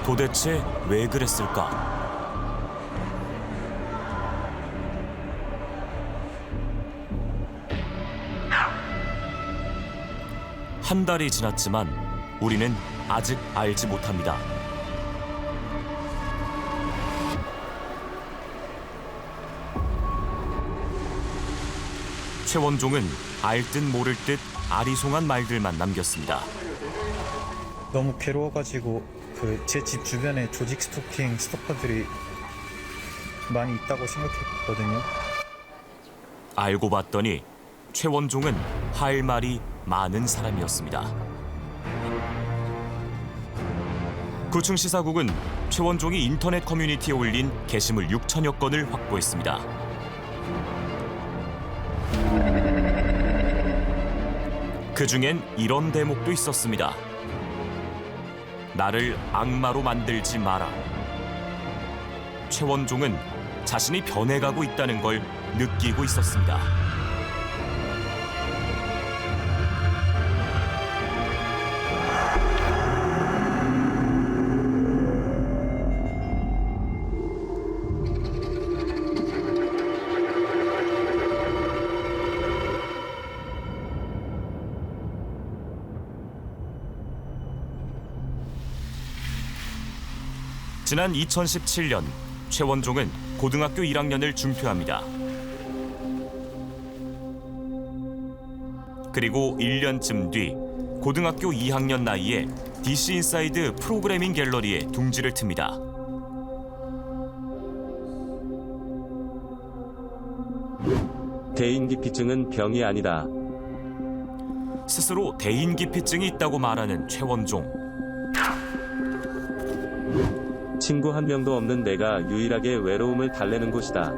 도대체 왜 그랬을까? 한 달이 지났지만 우리는 아직 알지 못합니다. 최원종은 알 듯 모를 듯 아리송한 말들만 남겼습니다. 너무 괴로워가지고 제 집 주변에 조직 스토킹 스토커들이 많이 있다고 생각했거든요. 알고 봤더니 최원종은 할 말이 많은 사람이었습니다. 구층 시사국은 최원종이 인터넷 커뮤니티에 올린 게시물 6천여 건을 확보했습니다. 그중엔 이런 대목도 있었습니다. 나를 악마로 만들지 마라. 최원종은 자신이 변해가고 있다는 걸 느끼고 있었습니다. 지난 2017년 최원종은 고등학교 1학년을 중퇴합니다. 그리고 1년쯤 뒤 고등학교 2학년 나이에 DC 인사이드 프로그래밍 갤러리에 둥지를 틉니다. 대인기피증은 병이 아니다. 스스로 대인기피증이 있다고 말하는 최원종. 친구 한 명도 없는 내가 유일하게 외로움을 달래는 곳이다.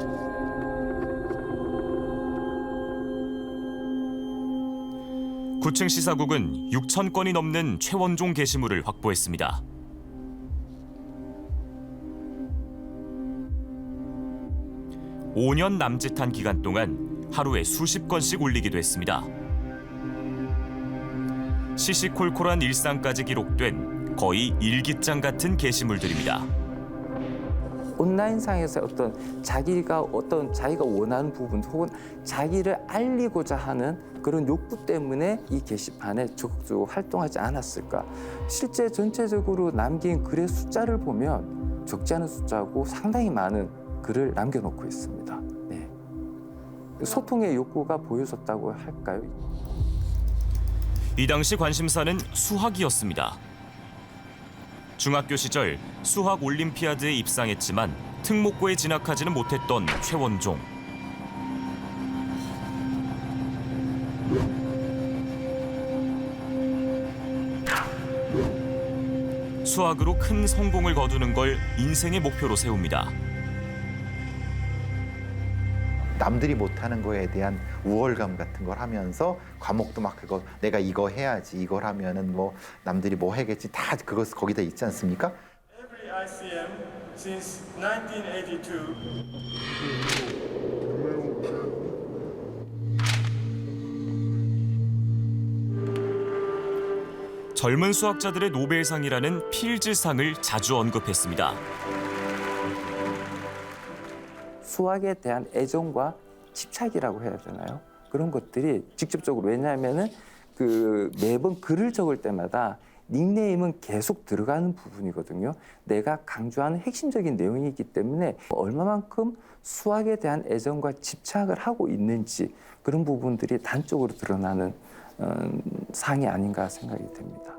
구층 시사국은 6천 건이 넘는 최원종 게시물을 확보했습니다. (5년) 남짓한 기간 동안 하루에 수십 건씩 올리기도 했습니다. 시시콜콜한 일상까지 기록된 거의 일기장 같은 게시물들입니다. 온라인상에서 자기가 원하는 부분 혹은 자기를 알리고자 하는 그런 욕구 때문에 이 게시판에 적극적으로 활동하지 않았을까. 실제 전체적으로 남긴 글의 숫자를 보면 적지 않은 숫자고 상당히 많은 글을 남겨놓고 있습니다. 네. 소통의 욕구가 보여졌다고 할까요? 이 당시 관심사는 수학이었습니다. 중학교 시절 수학 올림피아드에 입상했지만 특목고에 진학하지는 못했던 최원종. 수학으로 큰 성공을 거두는 걸 인생의 목표로 세웁니다. 남들이 못하는 거에 대한 우월감 같은 걸 하면서 과목도 막 그거 내가 이거 해야지, 이걸 하면은 뭐 남들이 뭐 해겠지, 다 그거 거기다 있지 않습니까? Every ICM since 1982. 젊은 수학자들의 노벨상이라는 필즈상을 자주 언급했습니다. 수학에 대한 애정과 집착이라고 해야 되나요? 그런 것들이 직접적으로, 왜냐하면은 매번 글을 적을 때마다 닉네임은 계속 들어가는 부분이거든요. 내가 강조하는 핵심적인 내용이기 때문에 얼마만큼 수학에 대한 애정과 집착을 하고 있는지 그런 부분들이 단적으로 드러나는 상이 아닌가 생각이 됩니다.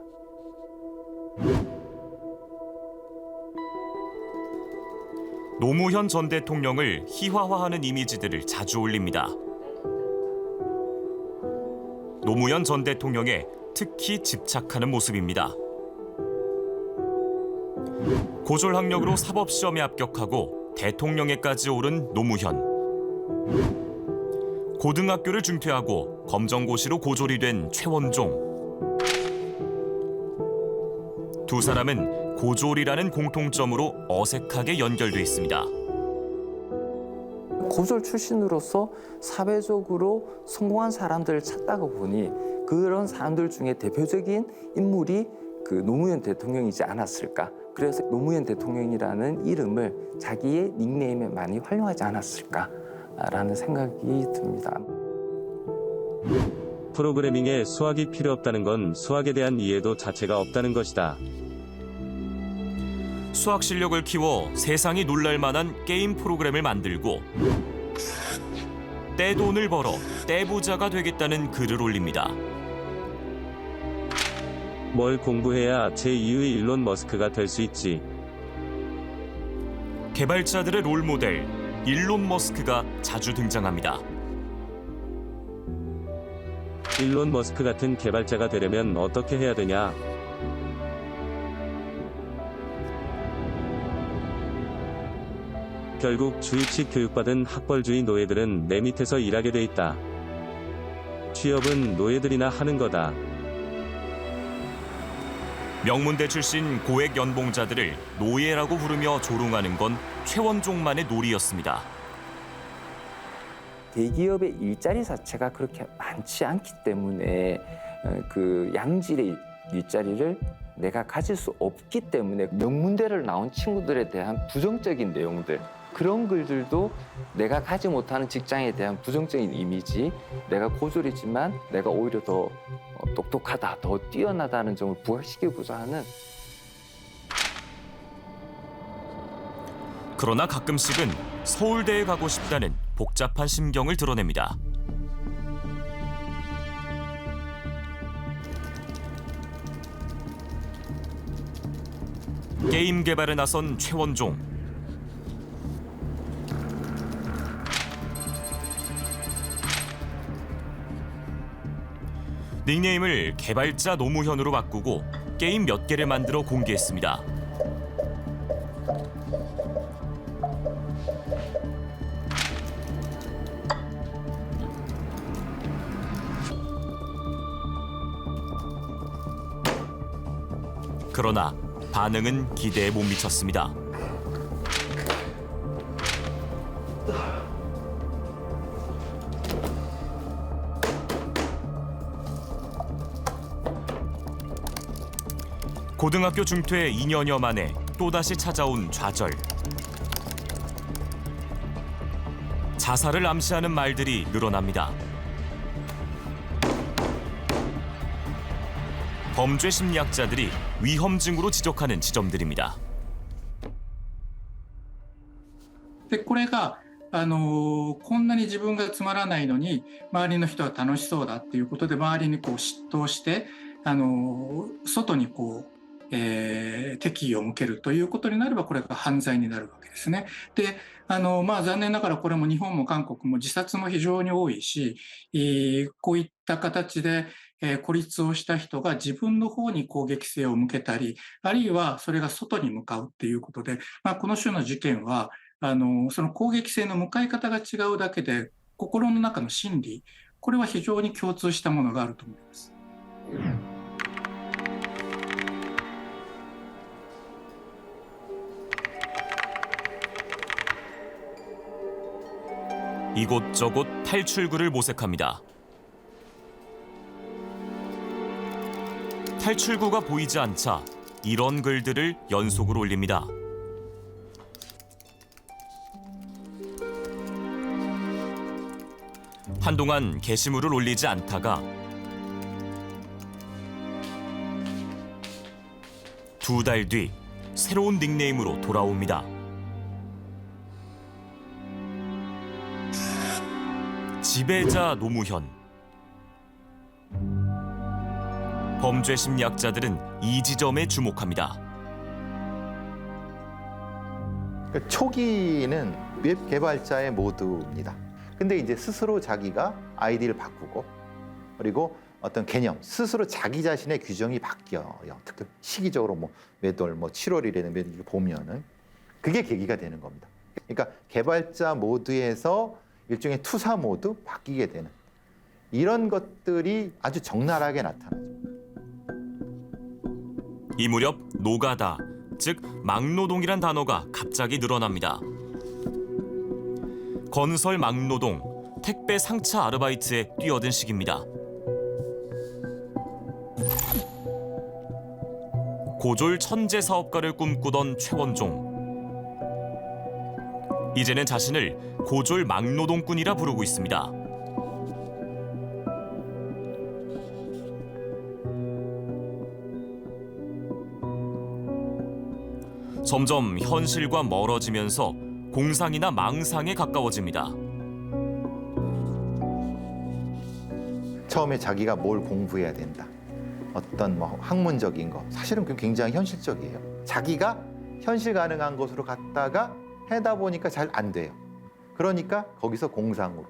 노무현 전 대통령을 희화화하는 이미지들을 자주 올립니다. 노무현 전 대통령에 특히 집착하는 모습입니다. 고졸학력으로 사법시험에 합격하고 대통령에까지 오른 노무현. 고등학교를 중퇴하고 검정고시로 고졸이 된 최원종. 두 사람은 고졸이라는 공통점으로 어색하게 연결돼 있습니다. 고졸 출신으로서 사회적으로 성공한 사람들을 찾다가 보니 그런 사람들 중에 대표적인 인물이 노무현 대통령이지 않았을까. 그래서 노무현 대통령이라는 이름을 자기의 닉네임에 많이 활용하지 않았을까라는 생각이 듭니다. 프로그래밍에 수학이 필요 없다는 건 수학에 대한 이해도 자체가 없다는 것이다. 수학 실력을 키워 세상이 놀랄 만한 게임 프로그램을 만들고 떼돈을 벌어 떼부자가 되겠다는 글을 올립니다. 뭘 공부해야 제2의 일론 머스크가 될 수 있지. 개발자들의 롤모델 일론 머스크가 자주 등장합니다. 일론 머스크 같은 개발자가 되려면 어떻게 해야 되냐? 결국 주입식 교육받은 학벌주의 노예들은 내 밑에서 일하게 돼 있다. 취업은 노예들이나 하는 거다. 명문대 출신 고액 연봉자들을 노예라고 부르며 조롱하는 건 최원종만의 놀이였습니다. 대기업의 일자리 자체가 그렇게 많지 않기 때문에 그 양질의 일자리를 내가 가질 수 없기 때문에 명문대를 나온 친구들에 대한 부정적인 내용들, 그런 글들도 내가 가지 못하는 직장에 대한 부정적인 이미지, 내가 고졸이지만 내가 오히려 더 똑똑하다, 더 뛰어나다는 점을 부각시키고자 하는. 그러나 가끔씩은 서울대에 가고 싶다는 복잡한 심경을 드러냅니다. 게임 개발에 나선 최원종. 닉네임을 개발자 노무현으로 바꾸고 게임 몇 개를 만들어 공개했습니다. 그러나 반응은 기대에 못 미쳤습니다. 고등학교 중퇴 2년여 만에 또다시 찾아온 좌절. 자살을 암시하는 말들이 늘어납니다. 범죄 심리학자들이 위험증으로 지적하는 지점들입니다. でこれがこんなに自分がつまらないのに周りの人は楽しそうだっていうことで周りにこう嫉妬して外にこう、敵意を向けるということになればこれが犯罪になるわけですね。で残念ながらこれも日本も韓国も自殺も非常に多いし、こういった形で孤立をした人が自分の方に攻撃性を向けたり、あるいはそれが外に向かうっていうことで、この種の事件はその攻撃性の向かい方が違うだけで心の中の心理、これは非常に共通したものがあると思います。 이곳저곳 탈출구를 모색합니다. 탈출구가 보이지 않자 이런 글들을 연속으로 올립니다. 한동안 게시물을 올리지 않다가 두 달 뒤 새로운 닉네임으로 돌아옵니다. 지배자 노무현. 범죄 심리학자들은 이 지점에 주목합니다. 그러니까 초기는 웹 개발자의 모드입니다. 근데 이제 스스로 자기가 아이디를 바꾸고 그리고 어떤 개념, 스스로 자기 자신의 규정이 바뀌어요. 특히 시기적으로 몇 월, 7월이라는 보면은 그게 계기가 되는 겁니다. 그러니까 개발자 모드에서 일종의 투사 모드 바뀌게 되는 이런 것들이 아주 적나라하게 나타나죠. 이 무렵 노가다, 즉 막노동이란 단어가 갑자기 늘어납니다. 건설 막노동, 택배 상차 아르바이트에 뛰어든 시기입니다. 고졸 천재 사업가를 꿈꾸던 최원종. 이제는 자신을 고졸 막노동꾼이라 부르고 있습니다. 점점 현실과 멀어지면서 공상이나 망상에 가까워집니다. 처음에 자기가 뭘 공부해야 된다. 어떤 뭐 학문적인 거 사실은 굉장히 현실적이에요. 자기가 현실 가능한 곳으로 갔다가 해다 보니까 잘 안 돼요. 그러니까 거기서 공상으로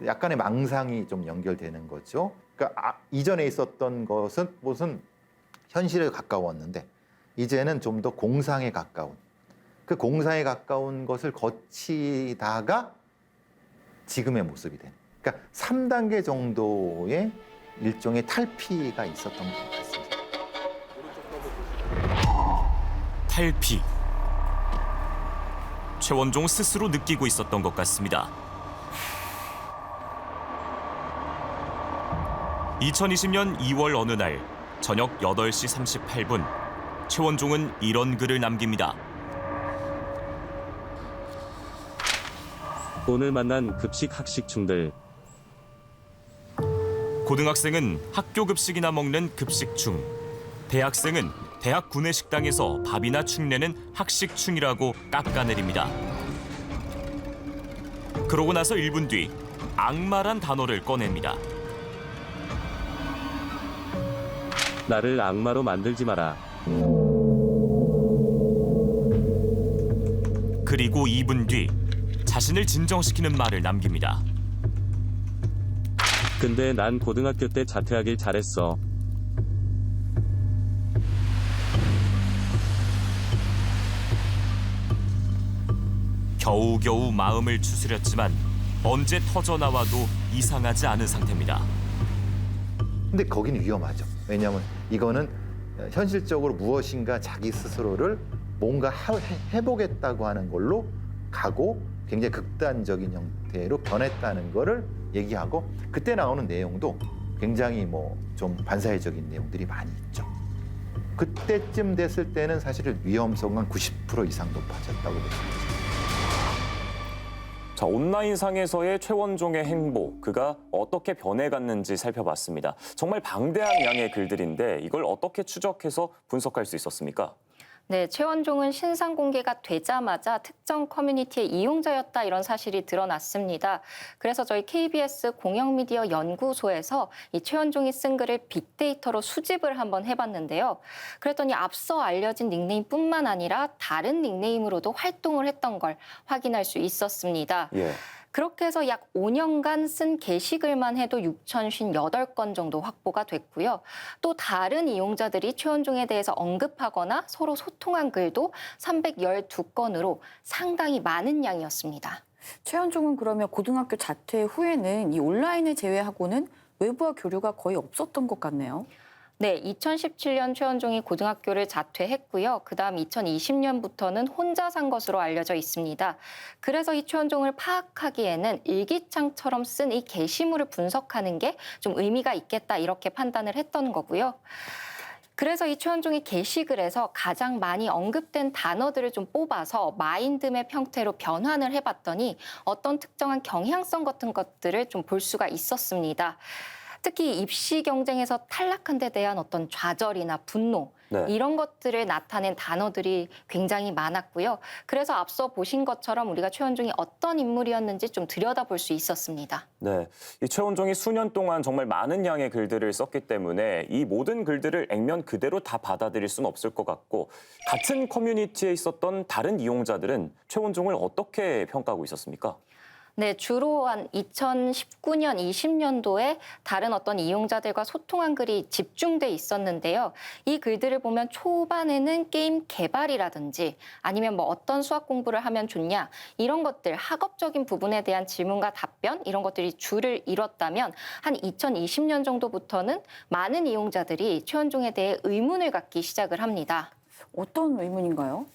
약간의 망상이 좀 연결되는 거죠. 그러니까 이전에 있었던 것은 무슨 현실에 가까웠는데 이제는 좀 더 공상에 가까운 그 공상에 가까운 것을 거치다가 지금의 모습이 된. 그러니까 3단계 정도의 일종의 탈피가 있었던 것 같습니다. 탈피. 최원종 스스로 느끼고 있었던 것 같습니다. 2020년 2월 어느 날 저녁 8시 38분 최원종은 이런 글을 남깁니다. 오늘 만난 급식 학식충들. 고등학생은 학교 급식이나 먹는 급식충, 대학생은 대학 구내식당에서 밥이나 축내는 학식충이라고 깎아내립니다. 그러고 나서 1분 뒤 악마란 단어를 꺼냅니다. 나를 악마로 만들지 마라. 그리고 2분 뒤 자신을 진정시키는 말을 남깁니다. 근데 난 고등학교 때 자퇴하길 잘했어. 겨우겨우 마음을 추스렸지만 언제 터져나와도 이상하지 않은 상태입니다. 근데 거기는 위험하죠. 왜냐하면 이거는 현실적으로 무엇인가 자기 스스로를 뭔가 해보겠다고 하는 걸로 가고 굉장히 극단적인 형태로 변했다는 거를 얘기하고 그때 나오는 내용도 굉장히 뭐 좀 반사회적인 내용들이 많이 있죠. 그때쯤 됐을 때는 사실 위험성은 90% 이상 높아졌다고 봅니다. 자, 온라인상에서의 최원종의 행보, 그가 어떻게 변해갔는지 살펴봤습니다. 정말 방대한 양의 글들인데 이걸 어떻게 추적해서 분석할 수 있었습니까? 네, 최원종은 신상 공개가 되자마자 특정 커뮤니티의 이용자였다 이런 사실이 드러났습니다. 그래서 저희 KBS 공영미디어 연구소에서 이 최원종이 쓴 글을 빅데이터로 수집을 한번 해봤는데요. 그랬더니 앞서 알려진 닉네임뿐만 아니라 다른 닉네임으로도 활동을 했던 걸 확인할 수 있었습니다. 예. 그렇게 해서 약 5년간 쓴 게시글만 해도 6,058건 정도 확보가 됐고요. 또 다른 이용자들이 최원종에 대해서 언급하거나 서로 소통한 글도 312건으로 상당히 많은 양이었습니다. 최원종은 그러면 고등학교 자퇴 후에는 이 온라인을 제외하고는 외부와 교류가 거의 없었던 것 같네요. 네, 2017년 최원종이 고등학교를 자퇴했고요. 그다음 2020년부터는 혼자 산 것으로 알려져 있습니다. 그래서 이 최원종을 파악하기에는 일기장처럼 쓴 이 게시물을 분석하는 게 좀 의미가 있겠다 이렇게 판단을 했던 거고요. 그래서 이 최원종이 게시글에서 가장 많이 언급된 단어들을 좀 뽑아서 마인드맵 형태로 변환을 해봤더니 어떤 특정한 경향성 같은 것들을 좀 볼 수가 있었습니다. 특히 입시 경쟁에서 탈락한 데 대한 어떤 좌절이나 분노 네. 이런 것들을 나타낸 단어들이 굉장히 많았고요. 그래서 앞서 보신 것처럼 우리가 최원종이 어떤 인물이었는지 좀 들여다볼 수 있었습니다. 네, 이 최원종이 수년 동안 정말 많은 양의 글들을 썼기 때문에 이 모든 글들을 액면 그대로 다 받아들일 수는 없을 것 같고 같은 커뮤니티에 있었던 다른 이용자들은 최원종을 어떻게 평가하고 있었습니까? 네, 주로 한 2019년, 20년도에 다른 어떤 이용자들과 소통한 글이 집중돼 있었는데요. 이 글들을 보면 초반에는 게임 개발이라든지 아니면 뭐 어떤 수학 공부를 하면 좋냐 이런 것들, 학업적인 부분에 대한 질문과 답변 이런 것들이 줄을 이뤘다면 한 2020년 정도부터는 많은 이용자들이 최원종에 대해 의문을 갖기 시작을 합니다. 어떤 의문인가요?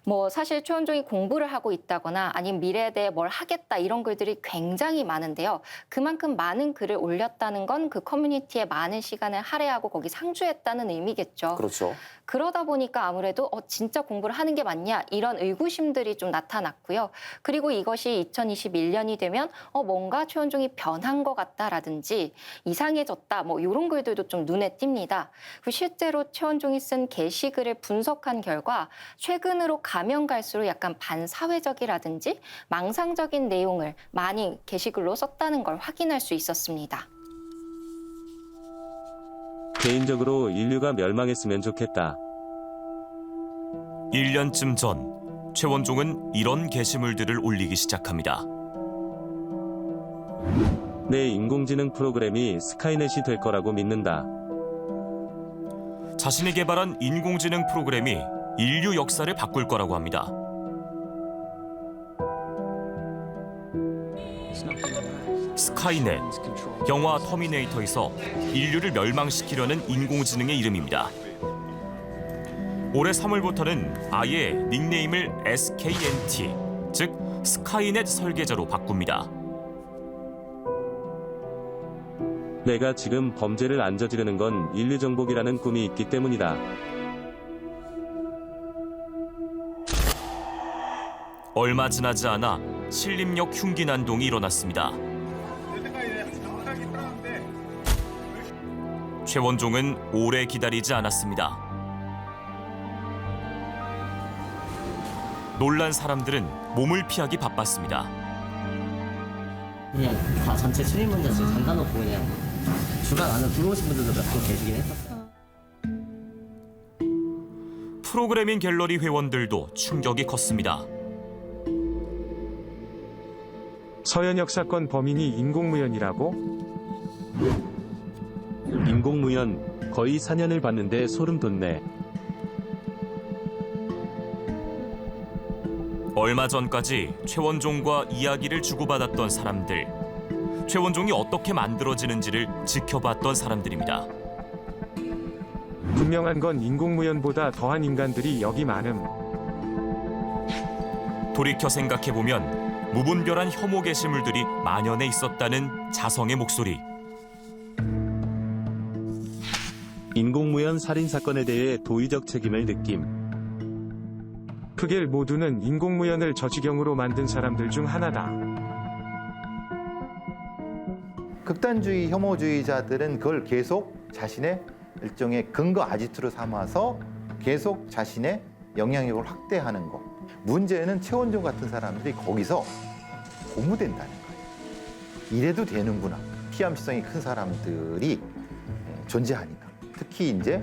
뭐 사실 최원종이 공부를 하고 있다거나 아니면 미래에 대해 뭘 하겠다 이런 글들이 굉장히 많은데요. 그만큼 많은 글을 올렸다는 건 그 커뮤니티에 많은 시간을 할애하고 거기 상주했다는 의미겠죠. 그렇죠. 그러다 보니까 아무래도 진짜 공부를 하는 게 맞냐 이런 의구심들이 좀 나타났고요. 그리고 이것이 2021년이 되면 뭔가 최원종이 변한 것 같다라든지 이상해졌다 뭐 이런 글들도 좀 눈에 띕니다. 실제로 최원종이 쓴 게시글을 분석한 결과 최근으로 가면 갈수록 약간 반사회적이라든지 망상적인 내용을 많이 게시글로 썼다는 걸 확인할 수 있었습니다. 개인적으로 인류가 멸망했으면 좋겠다. 1년쯤 전 최원종은 이런 게시물들을 올리기 시작합니다. 내 인공지능 프로그램이 스카이넷이 될 거라고 믿는다. 자신이 개발한 인공지능 프로그램이 인류 역사를 바꿀 거라고 합니다. 스카이넷, 영화 터미네이터에서 인류를 멸망시키려는 인공지능의 이름입니다. 올해 3월부터는 아예 닉네임을 SKNT, 즉 스카이넷 설계자로 바꿉니다. 내가 지금 범죄를 안 저지르는 건 인류 정복이라는 꿈이 있기 때문이다. 얼마 지나지 않아 신림역 흉기 난동이 일어났습니다. 최원종은 오래 기다리지 않았습니다. 놀란 사람들은 몸을 피하기 바빴습니다. 그냥 다 전체 출입문자 지금 잠가놓고 그냥 주간 안에 들어오신 분들도 몇 분 계시긴 했었어요. 프로그래밍 갤러리 회원들도 충격이 컸습니다. 서현역 사건 범인이 인공무연이라고? 인공무연 거의 4년을 봤는데 소름 돋네. 얼마 전까지 최원종과 이야기를 주고받았던 사람들, 최원종이 어떻게 만들어지는지를 지켜봤던 사람들입니다. 분명한 건 인공무연보다 더한 인간들이 여기 많음. 돌이켜 생각해보면 무분별한 혐오 게시물들이 만연해 있었다는 자성의 목소리. 인공무연 살인 사건에 대해 도의적 책임을 느낌. 그게 모두는 인공무연을 저지경으로 만든 사람들 중 하나다. 극단주의 혐오주의자들은 그걸 계속 자신의 일종의 근거 아지트로 삼아서 계속 자신의 영향력을 확대하는 거. 문제는 최원종 같은 사람들이 거기서 고무된다는 거예요. 이래도 되는구나. 피암시성이 큰 사람들이 존재하니까. 특히 이제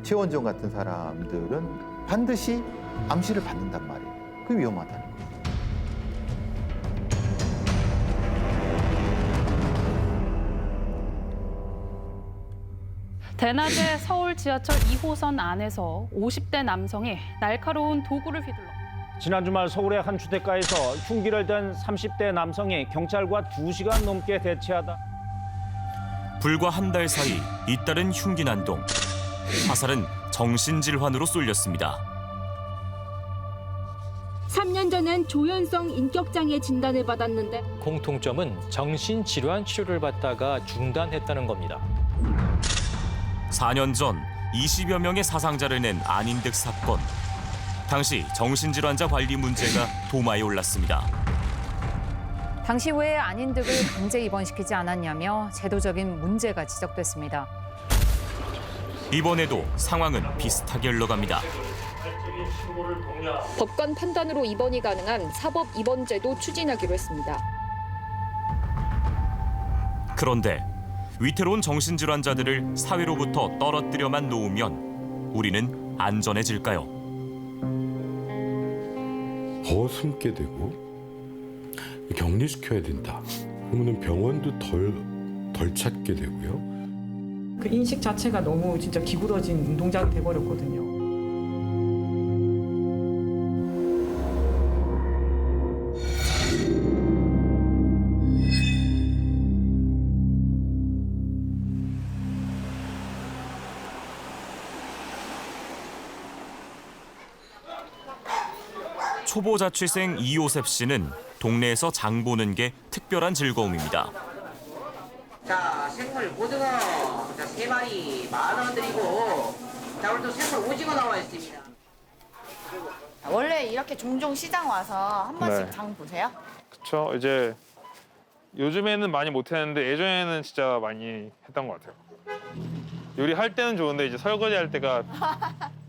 최원종 같은 사람들은 반드시 암시를 받는단 말이에요. 그게 위험하다는 거예요. 대낮에 서울 지하철 2호선 안에서 50대 남성이 날카로운 도구를 휘둘러 지난 주말 서울의 한 주택가에서 흉기를 든 30대 남성이 경찰과 2시간 넘게 대치하다 불과 한 달 사이 잇따른 흉기 난동. 화살은 정신질환으로 쏠렸습니다. 3년 전엔 조현성 인격장애 진단을 받았는데 공통점은 정신질환 치료를 받다가 중단했다는 겁니다. 4년 전 20여 명의 사상자를 낸 안인득 사건. 당시 정신질환자 관리 문제가 도마에 올랐습니다. 당시 왜 안인득을 강제 입원시키지 않았냐며 제도적인 문제가 지적됐습니다. 이번에도 상황은 비슷하게 흘러갑니다. 법관 판단으로 입원이 가능한 사법 입원제도 추진하기로 했습니다. 그런데 위태로운 정신질환자들을 사회로부터 떨어뜨려만 놓으면 우리는 안전해질까요? 더 숨게 되고 격리시켜야 된다. 그러면 병원도 덜 찾게 되고요. 그 인식 자체가 너무 진짜 기울어진 동작이 돼버렸거든요. 초보 자취생 이요셉 씨는 동네에서 장 보는 게 특별한 즐거움입니다. 자, 생물 고등어 자, 3마리 10,000원 드리고 자, 오늘도 새콤 오징어 나와 있습니다. 원래 이렇게 종종 시장 와서 한 번씩 네. 장 보세요? 그쵸. 이제 요즘에는 많이 못했는데 예전에는 진짜 많이 했던 것 같아요. 요리할 때는 좋은데 이제 설거지 할 때가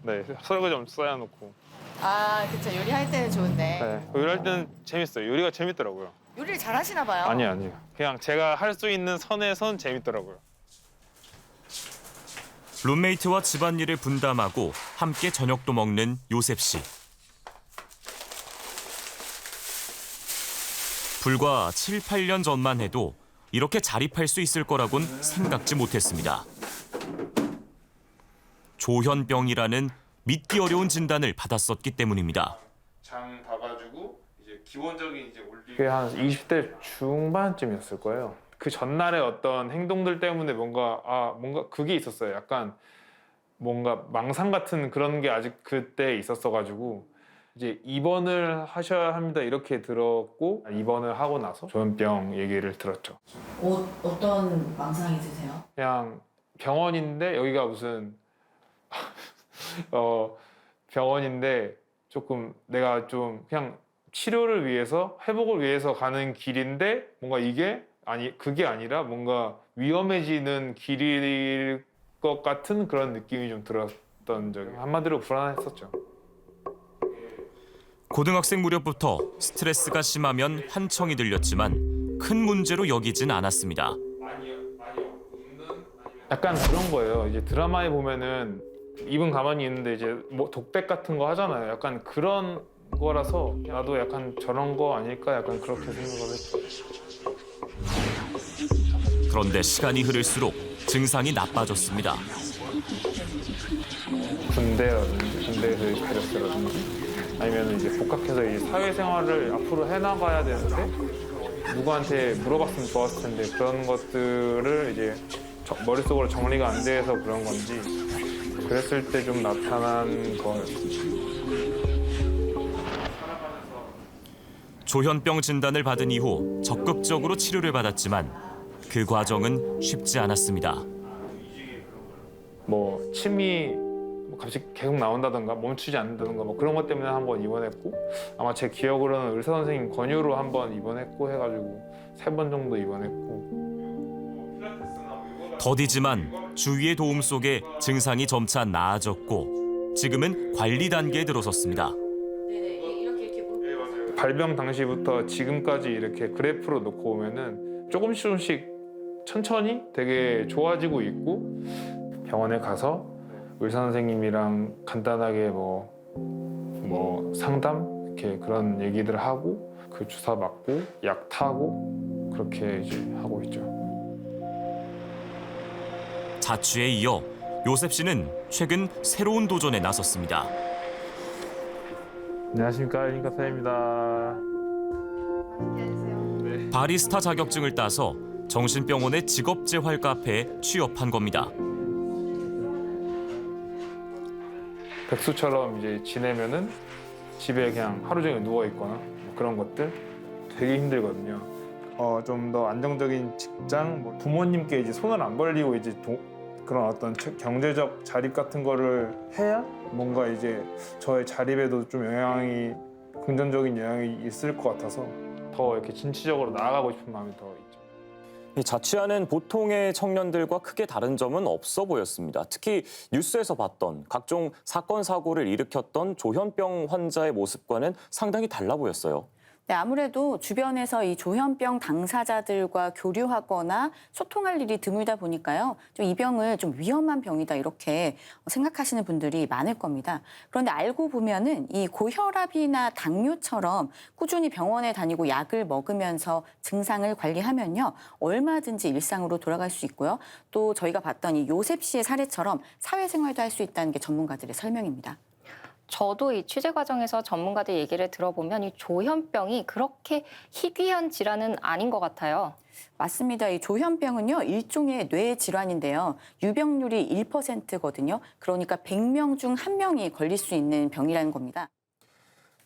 네 설거지 좀 쌓아놓고 아, 그쵸. 요리할 때는 좋은데. 네 요리할 때는 재밌어요. 요리가 재밌더라고요. 요리를 잘하시나 봐요. 아니요. 그냥 제가 할 수 있는 선에선 재밌더라고요. 룸메이트와 집안일을 분담하고 함께 저녁도 먹는 요셉 씨. 불과 7, 8년 전만 해도 이렇게 자립할 수 있을 거라곤 생각지 못했습니다. 조현병이라는 믿기 어려운 진단을 받았었기 때문입니다. 장 봐가지고 이제 기본적인 이제 그게 한 20대 중반쯤이었을 거예요. 그 전날의 어떤 행동들 때문에 뭔가 그게 있었어요. 약간 뭔가 망상 같은 그런 게 아직 그때 있었어가지고 이제 입원을 하셔야 합니다 이렇게 들었고 입원을 하고 나서 조현병 얘기를 들었죠. 어떤 망상이 드세요? 그냥 병원인데 여기가 무슨 병원인데 조금 내가 좀 그냥 치료를 위해서 회복을 위해서 가는 길인데 뭔가 그게 아니라 뭔가 위험해지는 길일 것 같은 그런 느낌이 좀 들었던 적이 한마디로 불안했었죠. 고등학생 무렵부터 스트레스가 심하면 환청이 들렸지만 큰 문제로 여기진 않았습니다. 약간 그런 거예요. 이제 드라마에 보면은 입은 가만히 있는데 이제 뭐 독백 같은 거 하잖아요. 약간 그런 거라서 나도 약간 저런 거 아닐까 약간 그렇게 생각을 했죠. 그런데 시간이 흐를수록 증상이 나빠졌습니다. 군대에서 가렸어라든지 아니면 이제 복학해서 이제 사회생활을 앞으로 해나가야 되는데 누구한테 물어봤으면 좋았을 텐데 그런 것들을 이제 머릿속으로 정리가 안 돼서 그런 건지 그랬을 때 좀 나타난 거였습니다. 조현병 진단을 받은 이후 적극적으로 치료를 받았지만 그 과정은 쉽지 않았습니다. 뭐 침이 갑자기 계속 나온다던가 멈추지 않는다던가 뭐 그런 것 때문에 한번 입원했고 아마 제 기억으로는 의사 선생님 권유로 한번 입원했고 해가지고 3번 정도 입원했고 더디지만 주위의 도움 속에 증상이 점차 나아졌고 지금은 관리 단계에 들어섰습니다. 발병 당시부터 지금까지 이렇게 그래프로 놓고 보면은 조금씩 천천히 되게 좋아지고 있고 병원에 가서 의사 선생님이랑 간단하게 뭐 상담 이렇게 그런 얘기들 하고 그 주사 맞고 약 타고 그렇게 이제 하고 있죠. 자취에 이어 요셉 씨는 최근 새로운 도전에 나섰습니다. 안녕하십니까, 일인카페입니다. 바리스타 자격증을 따서 정신병원의 직업재활 카페에 취업한 겁니다. 백수처럼 이제 지내면은 집에 그냥 하루 종일 누워 있거나 뭐 그런 것들 되게 힘들거든요. 좀 더 안정적인 직장, 뭐 부모님께 이제 손을 안 벌리고 이제 그런 어떤 경제적 자립 같은 거를 해야 뭔가 이제 저의 자립에도 좀 긍정적인 영향이 있을 것 같아서 더 이렇게 진취적으로 나아가고 싶은 마음이 더 있죠. 이 자취하는 보통의 청년들과 크게 다른 점은 없어 보였습니다. 특히 뉴스에서 봤던 각종 사건 사고를 일으켰던 조현병 환자의 모습과는 상당히 달라 보였어요. 네, 아무래도 주변에서 이 조현병 당사자들과 교류하거나 소통할 일이 드물다 보니까요. 좀 이 병을 좀 위험한 병이다 이렇게 생각하시는 분들이 많을 겁니다. 그런데 알고 보면은 이 고혈압이나 당뇨처럼 꾸준히 병원에 다니고 약을 먹으면서 증상을 관리하면요. 얼마든지 일상으로 돌아갈 수 있고요. 또 저희가 봤던 이 요셉 씨의 사례처럼 사회생활도 할 수 있다는 게 전문가들의 설명입니다. 저도 이 취재 과정에서 전문가들 얘기를 들어보면 이 조현병이 그렇게 희귀한 질환은 아닌 것 같아요. 맞습니다. 이 조현병은요, 일종의 뇌 질환인데요. 유병률이 1%거든요. 그러니까 100명 중 1명이 걸릴 수 있는 병이라는 겁니다.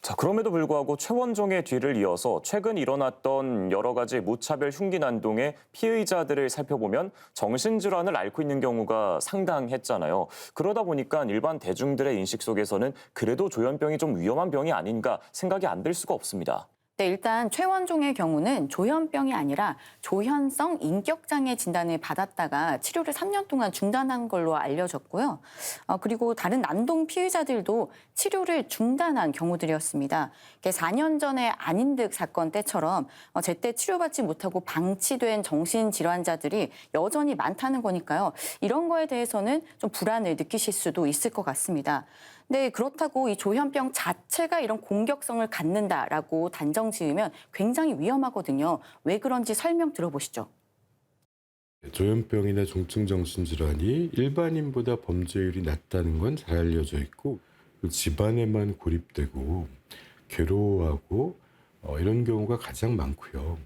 자, 그럼에도 불구하고 최원종의 뒤를 이어서 최근 일어났던 여러 가지 무차별 흉기 난동의 피의자들을 살펴보면 정신질환을 앓고 있는 경우가 상당했잖아요. 그러다 보니까 일반 대중들의 인식 속에서는 그래도 조현병이 좀 위험한 병이 아닌가 생각이 안 들 수가 없습니다. 네, 일단 최원종의 경우는 조현병이 아니라 조현성 인격장애 진단을 받았다가 치료를 3년 동안 중단한 걸로 알려졌고요. 그리고 다른 난동 피의자들도 치료를 중단한 경우들이었습니다. 4년 전에 안인득 사건 때처럼 제때 치료받지 못하고 방치된 정신질환자들이 여전히 많다는 거니까요. 이런 거에 대해서는 좀 불안을 느끼실 수도 있을 것 같습니다. 네, 그렇다고 이 조현병 자체가 이런 공격성을 갖는다라고 단정 지으면 굉장히 위험하거든요. 왜 그런지 설명 들어보시죠. 조현병이나 중증 정신질환이 일반인보다 범죄율이 낮다는 건 잘 알려져 있고 집안에만 고립되고 괴로워하고 이런 경우가 가장 많고요.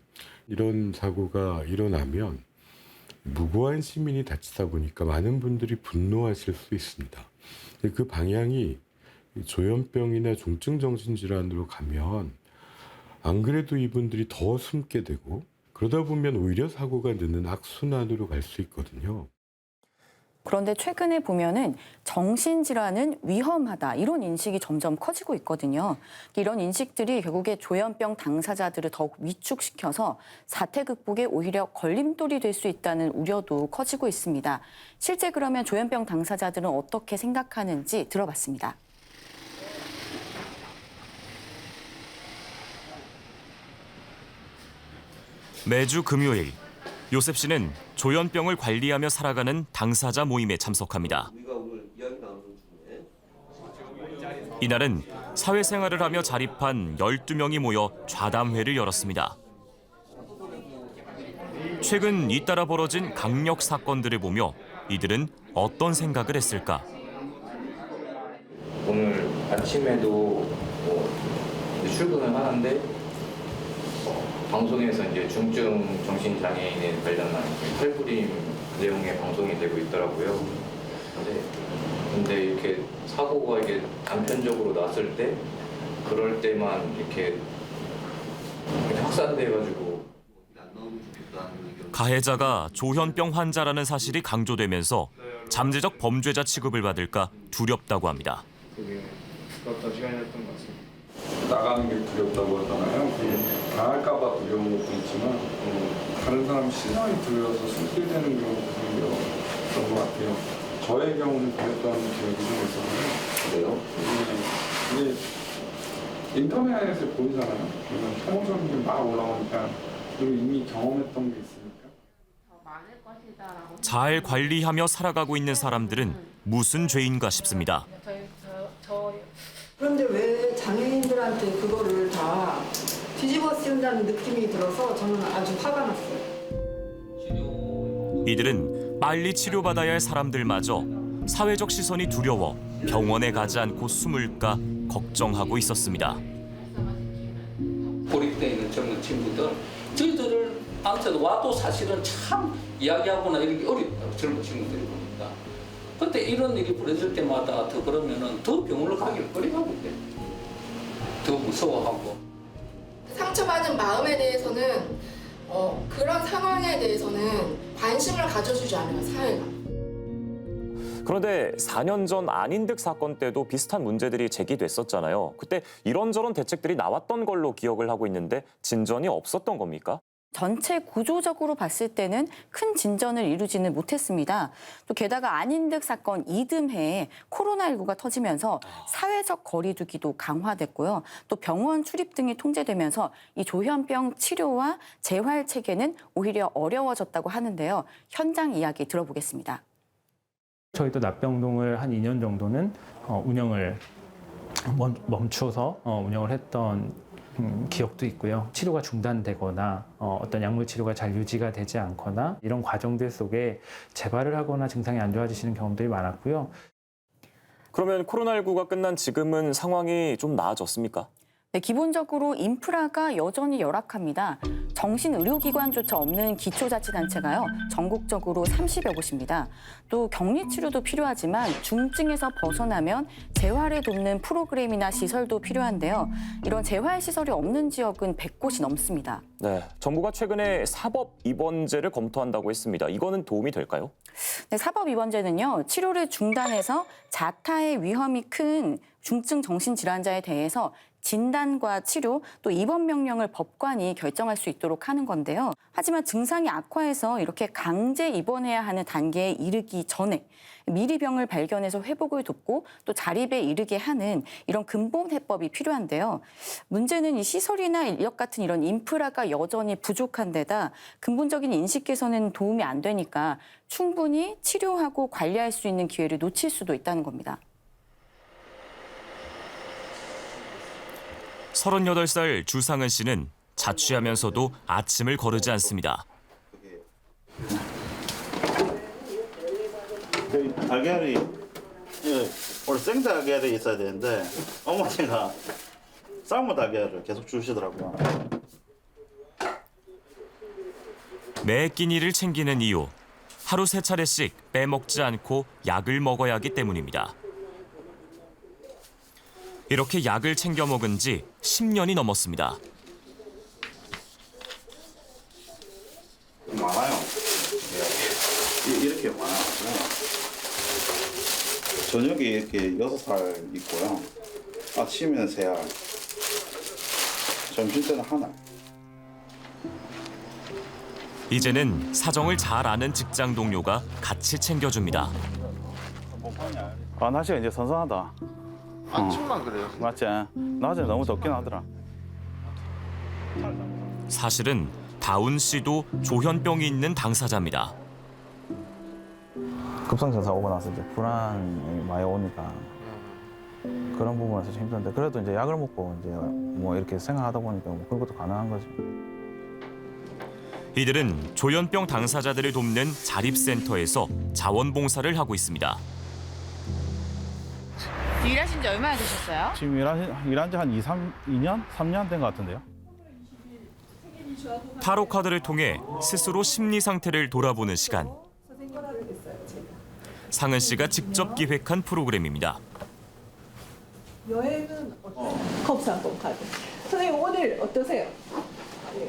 이런 사고가 일어나면 무고한 시민이 다치다 보니까 많은 분들이 분노하실 수 있습니다. 그 방향이 조현병이나 중증 정신질환으로 가면 안 그래도 이분들이 더 숨게 되고 그러다 보면 오히려 사고가 느는 악순환으로 갈 수 있거든요. 그런데 최근에 보면은 정신질환은 위험하다 이런 인식이 점점 커지고 있거든요. 이런 인식들이 결국에 조현병 당사자들을 더욱 위축시켜서 사태 극복에 오히려 걸림돌이 될 수 있다는 우려도 커지고 있습니다. 실제 그러면 조현병 당사자들은 어떻게 생각하는지 들어봤습니다. 매주 금요일 요셉 씨는 조현병을 관리하며 살아가는 당사자 모임에 참석합니다. 이날은 사회생활을 하며 자립한 12명이 모여 좌담회를 열었습니다. 최근 잇따라 벌어진 강력 사건들을 보며 이들은 어떤 생각을 했을까? 오늘 아침에도 출근을 하는데 방송에서 이제 중증 정신장애인에 관련한 팔부림 내용의 방송이 되고 있더라고요. 근데 이렇게 사고가 이게 단편적으로 났을 때 그럴 때만 이렇게 확산돼가지고 가해자가 조현병 환자라는 사실이 강조되면서 잠재적 범죄자 취급을 받을까 두렵다고 합니다. 그게 그렇던 시간이었던 것 같습니다. 나가는 게 두렵다고 하잖아요. 그게 당할까 봐 두려운 것도 있지만 다른 사람 시선이 들려서 손길되는 경우도 그런 것 같아요. 저의 경우는 그랬던 기억이 좀 있었는데 이게 인터넷에 보이잖아요. 그러면 혐오적인 게 막 올라오니까 그리고 이미 경험했던 게 있으니까. 잘 관리하며 살아가고 있는 사람들은 무슨 죄인가 싶습니다. 그런데 왜 장애인들한테 그거를 다 뒤집어 쓰는다는 느낌이 들어서 저는 아주 화가 났어요. 이들은 빨리 치료받아야 할 사람들마저 사회적 시선이 두려워 병원에 가지 않고 숨을까 걱정하고 있었습니다. 고립되어 있는 젊은 친구들, 저희들을 한테도 와도 사실은 참 이야기하거나 이렇게 어렵다, 젊은 친구들이 보니까. 그때 이런 일이 벌어질 때마다 더 그러면은 더 병원을 가기를 꺼려하고 있대. 더 무서워하고. 상처받은 마음에 대해서는 그런 상황에 대해서는 관심을 가져주지 않아요, 사회가. 그런데 4년 전 안인득 사건 때도 비슷한 문제들이 제기됐었잖아요. 그때 이런저런 대책들이 나왔던 걸로 기억을 하고 있는데 진전이 없었던 겁니까? 전체 구조적으로 봤을 때는 큰 진전을 이루지는 못했습니다. 또 게다가 안인득 사건 이듬해에 코로나19가 터지면서 사회적 거리두기도 강화됐고요. 또 병원 출입 등이 통제되면서 이 조현병 치료와 재활 체계는 오히려 어려워졌다고 하는데요. 현장 이야기 들어보겠습니다. 저희도 납병동을 한 2년 정도는 운영을 멈춰서 운영을 했던 기억도 있고요. 치료가 중단되거나 어떤 약물 치료가 잘 유지가 되지 않거나 이런 과정들 속에 재발을 하거나 증상이 안 좋아지시는 경험들이 많았고요. 그러면 코로나19가 끝난 지금은 상황이 좀 나아졌습니까? 네, 기본적으로 인프라가 여전히 열악합니다. 정신의료기관조차 없는 기초자치단체가요, 전국적으로 30여 곳입니다. 또 격리치료도 필요하지만 중증에서 벗어나면 재활을 돕는 프로그램이나 시설도 필요한데요. 이런 재활시설이 없는 지역은 100곳이 넘습니다. 네, 정부가 최근에 사법 입원제를 검토한다고 했습니다. 이거는 도움이 될까요? 네, 사법 입원제는요, 치료를 중단해서 자타의 위험이 큰 중증 정신질환자에 대해서 진단과 치료, 또 입원 명령을 법관이 결정할 수 있도록 하는 건데요. 하지만 증상이 악화해서 이렇게 강제 입원해야 하는 단계에 이르기 전에 미리 병을 발견해서 회복을 돕고 또 자립에 이르게 하는 이런 근본 해법이 필요한데요. 문제는 이 시설이나 인력 같은 이런 인프라가 여전히 부족한 데다 근본적인 인식 개선에는 도움이 안 되니까 충분히 치료하고 관리할 수 있는 기회를 놓칠 수도 있다는 겁니다. 38살 주상은 씨는 자취하면서도 아침을 거르지 않습니다. 달걀이 원래 생달걀이 있어야 되는데 어머니가 삶은 달걀을 계속 주시더라고요. 매 끼니를 챙기는 이유, 하루 3차례씩 빼먹지 않고 약을 먹어야 하기 때문입니다. 이렇게 약을 챙겨 먹은 지 10년이 넘었습니다. 많아요. 이렇게 많아요. 저녁에 이렇게 6알 있고요. 아침에는 3알. 점심때는 1알. 이제는 사정을 잘 아는 직장 동료가 같이 챙겨줍니다. 날씨가 이제 선선하다. 아침만 그래요. 맞지? 낮에 너무 덥긴 하더라. 사실은 다운 씨도 조현병이 있는 당사자입니다. 급성장사 오고 나서 이제 불안이 많이 오니까 그런 부분에서 좀 힘든데 그래도 이제 약을 먹고 이제 뭐 이렇게 생각하다 보니까 뭐 그런 것도 가능한 거지. 이들은 조현병 당사자들을 돕는 자립센터에서 자원봉사를 하고 있습니다. 일하신 지 얼마나 되셨어요? 지금 일한 지 한 2년? 3년 된 것 같은데요. 타로 카드를 통해 스스로 심리 상태를 돌아보는 시간. 상은 씨가 직접 기획한 프로그램입니다. 여행은 어떠세요? 컵상권 카드. 선생님 오늘 어떠세요?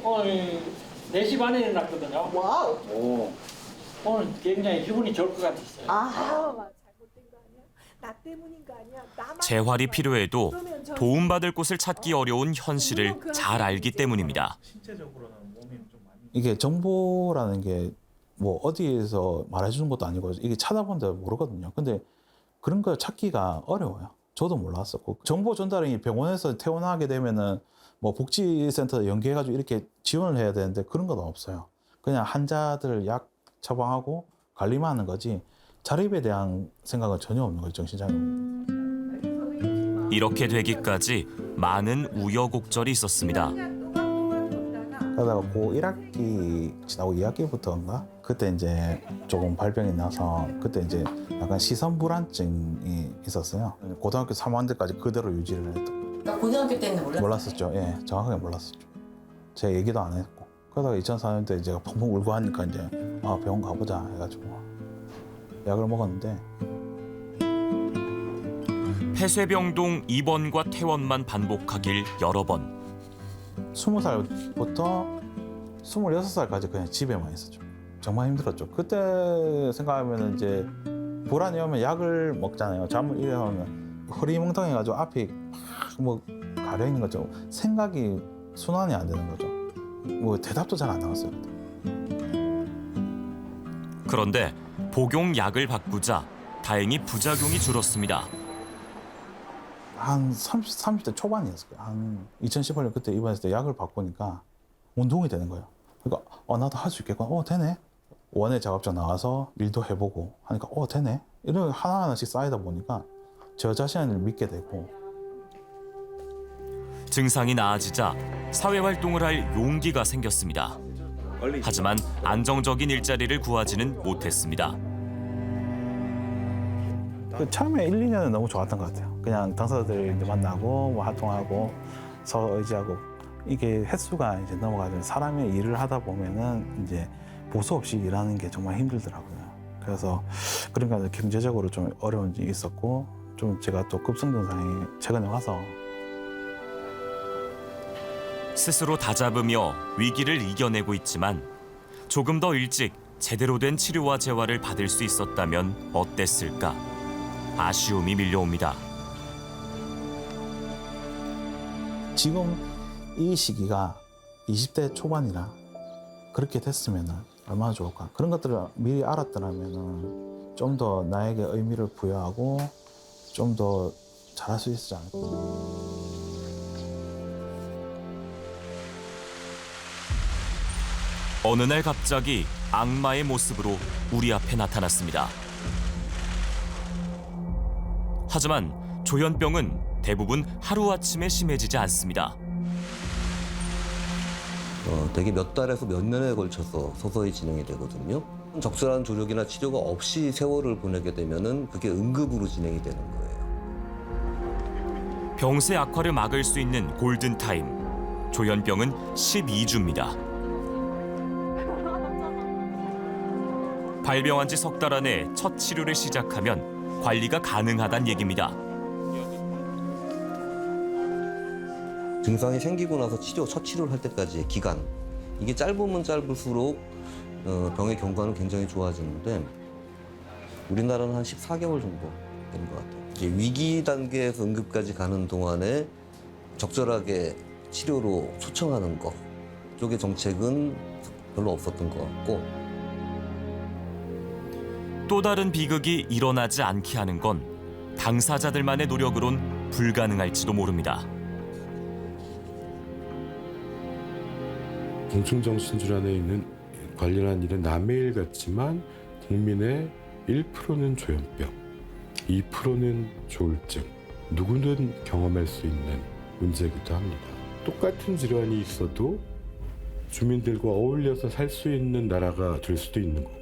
오늘 4시 반에 일어났거든요. 와우. 오. 오늘 굉장히 기분이 좋을 것 같았어요. 아, 잘못된 거 아니야? 나 때문인 거 아니야? 나만 재활이 필요해도 도움받을 곳을 찾기 어려운 현실을 잘 알기 때문입니다. 이게 정보라는 게 뭐 어디에서 말해주는 것도 아니고 이게 찾아본다 모르거든요. 근데 그런 걸 찾기가 어려워요. 저도 몰랐었고 정보 전달이 병원에서 퇴원하게 되면은 뭐 복지센터 연계해가지고 이렇게 지원을 해야 되는데 그런 건 없어요. 그냥 환자들 약 처방하고 관리만 하는 거지 자립에 대한 생각은 전혀 없는 거죠, 정신장애는. 이렇게 되기까지 많은 우여곡절이 있었습니다. 그러다가 고 1학기 지나고 2학기부터인가 그때 이제 조금 발병이 나서 그때 이제 약간 시선 불안증이 있었어요. 고등학교 3학년까지 그대로 유지를 했던. 고등학교 때는 몰랐었죠. 예, 정확하게 몰랐었죠. 제가 얘기도 안 했고. 그러다가 2004년 때 제가 펑펑 울고 하니까 이제 병원 가보자 해가지고 약을 먹었는데. 폐쇄병동 입원과 퇴원만 반복하길 여러 번. 20살부터 26살까지 그냥 집에만 있었죠. 정말 힘들었죠. 그때 생각하면 이제 불안이 오면 약을 먹잖아요. 잠을 일어나면 흐리멍텅해가지고 앞이 뭐 가려 있는 거죠. 생각이 순환이 안 되는 거죠. 뭐 대답도 잘 안 나왔어요. 그런데 복용약을 바꾸자 다행히 부작용이 줄었습니다. 한 30대 초반이었을 거예요. 한 2018년 그때 입원했을 때 약을 바꾸니까 운동이 되는 거예요. 그러니까 나도 할 수 있겠구나. 되네. 원예 작업장 나와서 일도 해보고 하니까 되네. 이런 하나하나씩 쌓이다 보니까 저 자신을 믿게 되고. 증상이 나아지자 사회활동을 할 용기가 생겼습니다. 하지만 안정적인 일자리를 구하지는 못했습니다. 처음에 1, 2년은 너무 좋았던 것 같아요. 그냥 당사자들 이제 만나고 뭐 활동하고 서로 의지하고 이게 횟수가 이제 넘어가죠. 사람의 일을 하다 보면은 이제 보수 없이 일하는 게 정말 힘들더라고요. 그래서 그러니까 경제적으로 좀 어려운 점이 있었고 좀 제가 또 급성 증상이 최근에 와서 스스로 다잡으며 위기를 이겨내고 있지만 조금 더 일찍 제대로 된 치료와 재활을 받을 수 있었다면 어땠을까? 아쉬움이 밀려옵니다. 지금 이 시기가 20대 초반이라 그렇게 됐으면 얼마나 좋을까. 그런 것들을 미리 알았더라면 좀 더 나에게 의미를 부여하고 좀 더 잘할 수 있지 않을까. 어느 날 갑자기 악마의 모습으로 우리 앞에 나타났습니다. 하지만 조현병은 대부분 하루아침에 심해지지 않습니다. 대개 몇 달에서 몇 년에 걸쳐서 서서히 진행이 되거든요. 적절한 조력이나 치료가 없이 세월을 보내게 되면은 그게 응급으로 진행이 되는 거예요. 병세 악화를 막을 수 있는 골든타임. 조현병은 12주입니다. 발병한 지 석 달 안에 첫 치료를 시작하면 관리가 가능하다는 얘기입니다. 증상이 생기고 나서 첫 치료를 할 때까지의 기간, 이게 짧으면 짧을수록 병의 경과는 굉장히 좋아지는데 우리나라는 한 14개월 정도 되는 것 같아요. 이제 위기 단계에서 응급까지 가는 동안에 적절하게 치료로 초청하는 것 쪽의 정책은 별로 없었던 것 같고, 또 다른 비극이 일어나지 않게 하는 건 당사자들만의 노력으론 불가능할지도 모릅니다. 중증정신질환에 있는 관련한 일은 남의 일 같지만 국민의 1%는 조현병, 2%는 조울증, 누구든 경험할 수 있는 문제이기도 합니다. 똑같은 질환이 있어도 주민들과 어울려서 살 수 있는 나라가 될 수도 있는 거고,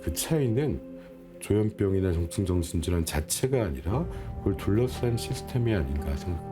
그 차이는 조현병이나 중증정신질환 자체가 아니라 그걸 둘러싼 시스템이 아닌가 생각합니다.